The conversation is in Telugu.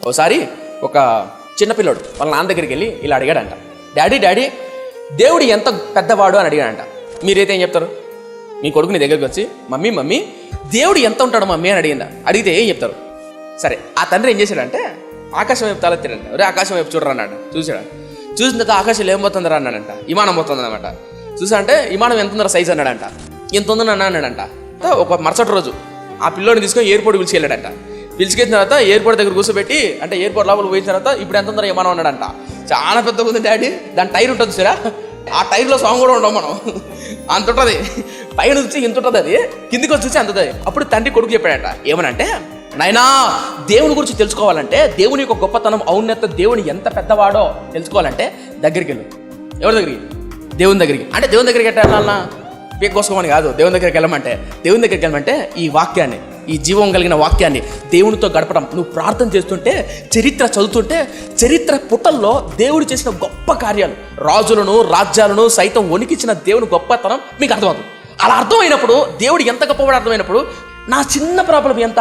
ఒకసారి ఒక చిన్నపిల్లోడు వాళ్ళ నాన్న దగ్గరికి వెళ్ళి ఇలా అడిగాడంట, డాడీ దేవుడు ఎంత పెద్దవాడు అని అడిగాడంట. మీరైతే ఏం చెప్తారు? మీ కొడుకు నీ దగ్గరికి వచ్చి మమ్మీ దేవుడు ఎంత ఉంటాడు మమ్మీ అని అడిగితే ఏం చెప్తారు? సరే, ఆ తండ్రి ఏం చేశాడంటే ఆకాశం వైపు తలెత్తాడంట. ఒరే ఆకాశం వైపు చూడరా అన్నాడు. చూసాడు. చూసిన తర్వాత ఆకాశంలో ఏం పోతుందిరా అన్నాడంట. విమానం పోతుంది అనమాట. చూసా అంటే విమానం ఎంత ఉందరా సైజ్ అన్నాడంట. ఎంత ఉందని అన్నాడంట. ఒక మరుసటి రోజు ఆ పిల్లోని తీసుకొని ఎయిర్పోర్ట్ పిలిచికెళ్ళాడంట. పిలిచికెళ్ళిన తర్వాత ఎయిర్పోర్ట్ దగ్గర కూర్చోబెట్టి, అంటే ఎయిర్పోర్ట్ లోపల పోయిన తర్వాత ఇప్పుడు ఎంత ఉందరా విమానం అన్నాడంట. చాలా పెద్దగా ఉంది డాడీ, దాని టైర్ ఉంటుంది సరే, ఆ టైర్లో సాంగ్ కూడా ఉండవు మనం, అంత ఉంటుంది. పైన చూసి ఇంత ఉంటుంది, అది కిందికి వచ్చి చూసి అంత ఉంటుంది. అప్పుడు తండ్రి కొడుకు చెప్పాడంట, ఏమనంటే నాయనా దేవుని గురించి తెలుసుకోవాలంటే, దేవుని యొక్క గొప్పతనం, ఔన్నత, దేవుని ఎంత పెద్దవాడో తెలుసుకోవాలంటే దగ్గరికి వెళ్ళు. ఎవరి దగ్గరికి? దేవుని దగ్గరికి. అంటే దేవుని దగ్గరికి ఎట్లా వెళ్ళాలన్నా పీక్ కోసుకోమని కాదు. దేవుని దగ్గరికి వెళ్ళమంటే ఈ వాక్యాన్ని, ఈ జీవం కలిగిన వాక్యాన్ని, దేవునితో గడపడం. నువ్వు ప్రార్థన చేస్తుంటే, చరిత్ర చదువుతుంటే, చరిత్ర పుటల్లో దేవుడు చేసిన గొప్ప కార్యాలు, రాజులను రాజ్యాలను సైతం వణికించిన దేవుని గొప్పతనం మీకు అర్థమవుతుంది. అలా అర్థమైనప్పుడు, దేవుడు ఎంత గొప్పవాడు అర్థమైనప్పుడు, నా చిన్న ప్రాబ్లం ఎంత